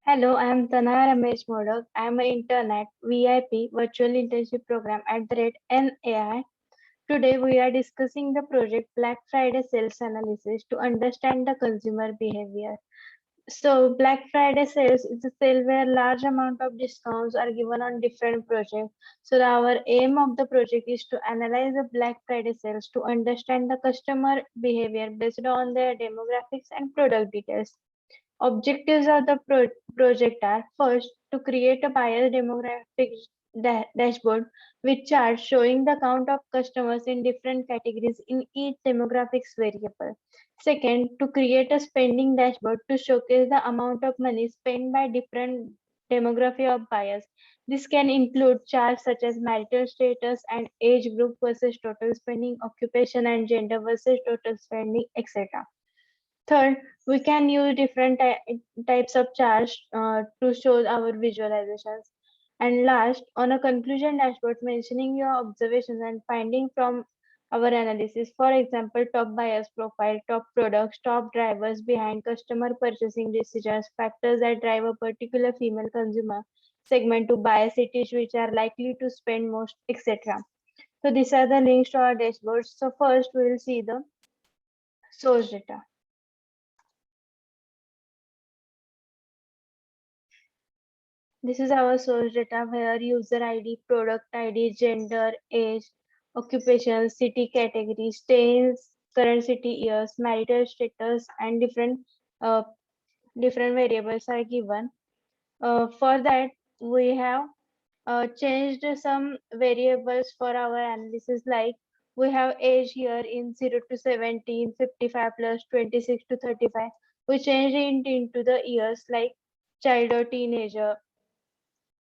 Hello, I am Tana Ramesh Modak. I am an Internet VIP Virtual Internship Program at the rate NAI. Today we are discussing the project Black Friday Sales Analysis to understand the consumer behavior. So Black Friday sales is a sale where large amount of discounts are given on different projects. So our aim of the project is to analyze the Black Friday sales to understand the customer behavior based on their demographics and product details. Objectives of the project are first to create a buyer demographic dashboard with charts showing the count of customers in different categories in each demographics variable. Second, to create a spending dashboard to showcase the amount of money spent by different demography of buyers. This can include charts such as marital status and age group versus total spending, occupation and gender versus total spending, etc. Third, we can use different types of charts to show our visualizations. And last, on a conclusion dashboard, mentioning your observations and finding from our analysis. For example, top buyers profile, top products, top drivers behind customer purchasing decisions, factors that drive a particular female consumer segment to buy, cities which are likely to spend most, etc. So these are the links to our dashboards. So first, we will see the source data. This is our source data where user ID, product ID, gender, age, occupation, city category, stays, current city years, marital status, and uh, different variables are given. For that, we have changed some variables for our analysis, like we have age here in 0 to 17, 55 plus 26 to 35. We changed it into the years like child or teenager,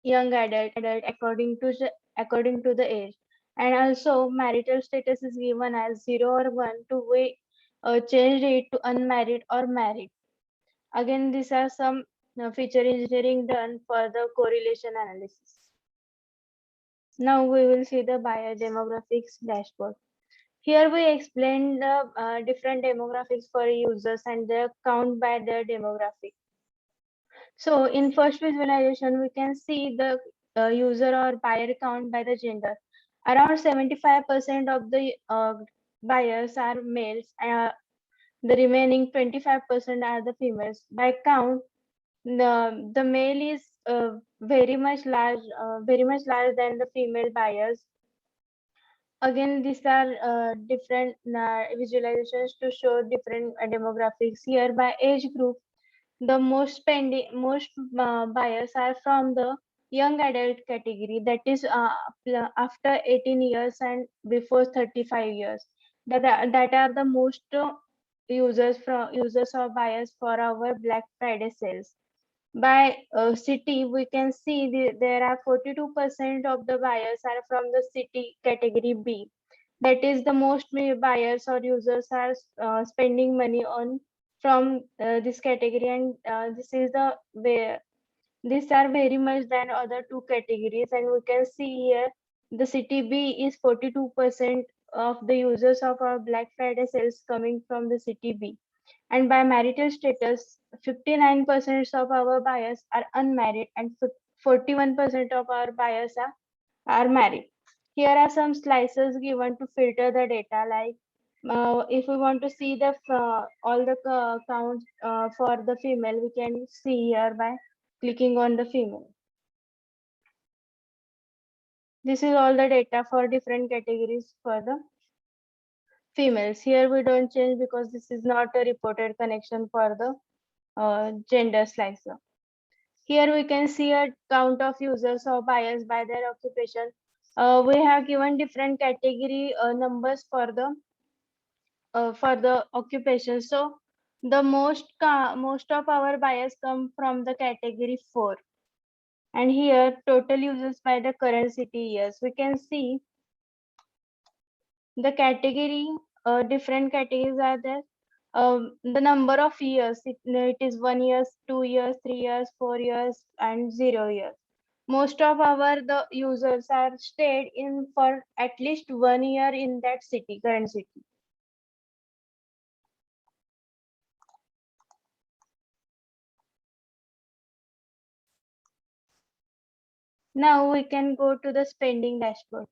young adult according to the age, and also marital status is given as 0 or 1 to we changed it to unmarried or married. Again, these are some feature engineering done for the correlation analysis. Now we will see the buyer demographics dashboard. Here we explain the different demographics for users and their count by their demographic. So in first visualization, we can see the user or buyer count by the gender. Around 75% of the buyers are males, the remaining 25% are the females. By count, the male is very much larger than the female buyers. Again, these are different visualizations to show different demographics. Here by age group, the most buyers are from the young adult category, that is after 18 years and before 35 years. That are the most users or buyers for our Black Friday sales. By city, we can see there are 42% of the buyers are from the city category B. That is the most buyers or users are spending money on from this category, and this is the where these are very much than other two categories. And we can see here the city B is 42% of the users of our Black Friday sales coming from the city B. And by marital status, 59% of our buyers are unmarried and 41% of our buyers are married. Here are some slices given to filter the data, like if we want to see the all the counts for the female, we can see here by clicking on the female. This is all the data for different categories for the females. Here we don't change because this is not a reported connection for the gender slicer. Here we can see a count of users or buyers by their occupation. We have given different category numbers for the occupation. So the most of our buyers come from the category 4. And here total users by the current city years. We can see the category, different categories are there. The number of years, it is 1 year, 2 years, 3 years, 4 years, and 0 years. Most of our the users are stayed in for at least 1 year in that city, current city. Now we can go to the spending dashboard.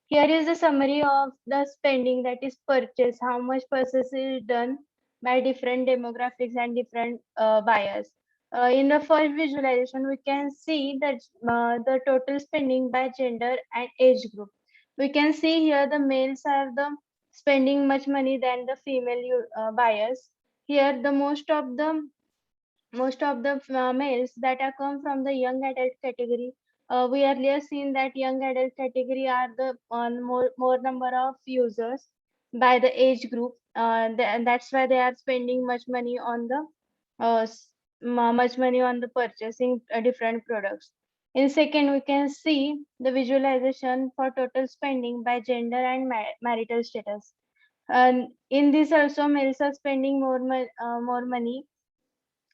Here is the summary of the spending, that is purchase, how much purchase is done by different demographics and different buyers. In the first visualization, we can see that the total spending by gender and age group. We can see here the males are the spending much money than the female buyers. Here the most of the males that are come from the young adult category. We earlier seen that young adult category are the more number of users by the age group. And that's why they are spending uh, s- much money on the purchasing different products. In second, we can see the visualization for total spending by gender and marital status. And in this also, males are spending more money,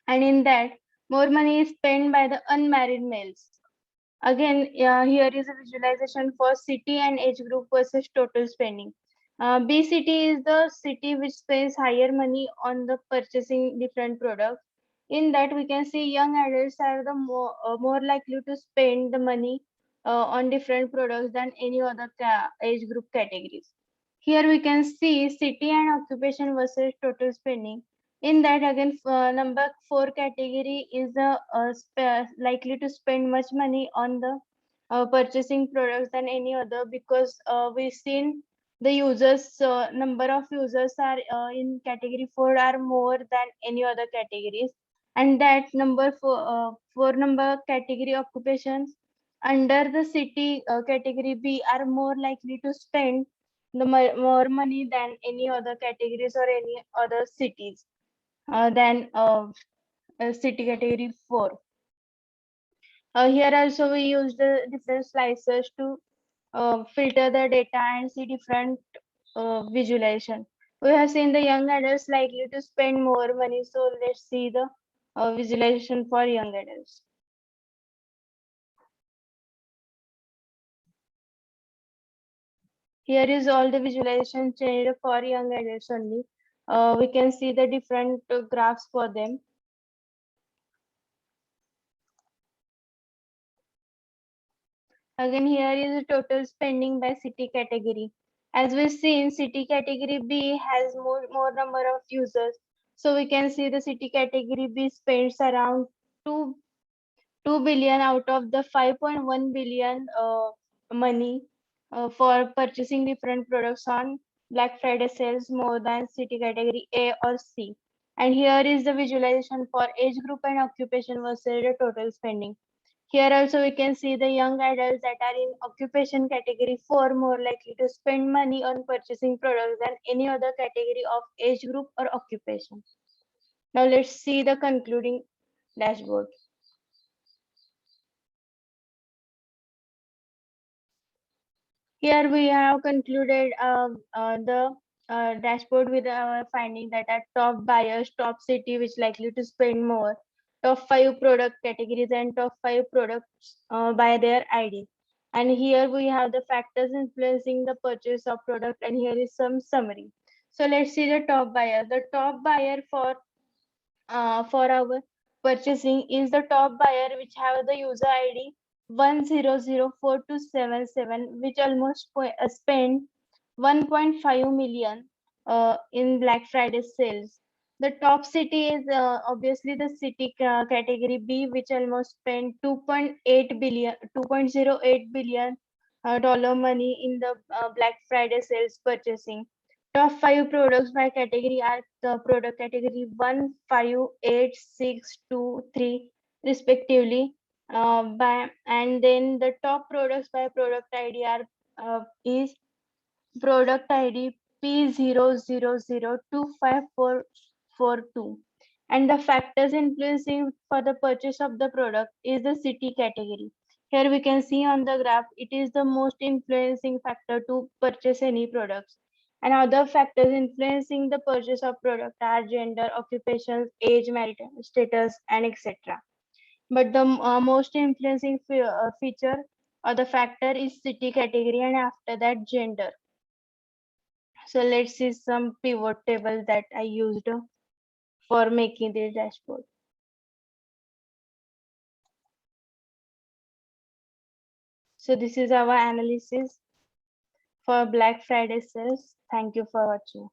and in that more money is spent by the unmarried males. Again, here is a visualization for city and age group versus total spending. B city is the city which spends higher money on the purchasing different products. In that, we can see young adults are the more likely to spend the money on different products than any other age group categories. Here we can see city and occupation versus total spending. In that, again, number four category is likely to spend much money on the purchasing products than any other, because we've seen the users number of users are in category 4 are more than any other categories. And that number four number category occupations under the city category B are more likely to spend more money than any other categories or any other cities than city category 4. Here also we use the different slicers to filter the data and see different visualization. We have seen the young adults likely to spend more money, so let's see the visualization for young adults. Here is all the visualization changed for young adults only. We can see the different graphs for them. Again, here is the total spending by city category. As we see in city category B has more number of users. So we can see the city category B spends around 2, 2 billion out of the 5.1 billion money for purchasing different products on Black Friday sales more than city category A or C. And here is the visualization for age group and occupation versus the total spending. Here also we can see the young adults that are in occupation category 4 more likely to spend money on purchasing products than any other category of age group or occupation. Now let's see the concluding dashboard. Here we have concluded the dashboard with our finding that are top buyers, top city which likely to spend more, top 5 product categories and top 5 products by their ID. And here we have the factors influencing the purchase of product, and here is some summary. So let's see the top buyer. The top buyer for our purchasing is the top buyer which have the user ID 10042777, which almost spent 1.5 million in Black Friday sales. The top city is obviously the city category B, which almost spent 2.08 billion dollar money in the Black Friday sales purchasing. Top 5 products by category are the product category 1, 5, 8, 6, 2, 3, respectively. And then the top products by product ID are is product ID P00025442. And the factors influencing for the purchase of the product is the city category. Here we can see on the graph, it is the most influencing factor to purchase any products. And other factors influencing the purchase of product are gender, occupations, age, marital status, and etc. But the most influencing feature or the factor is city category, and after that gender. So let's see some pivot table that I used for making the dashboard. So this is our analysis for Black Friday sales. Thank you for watching.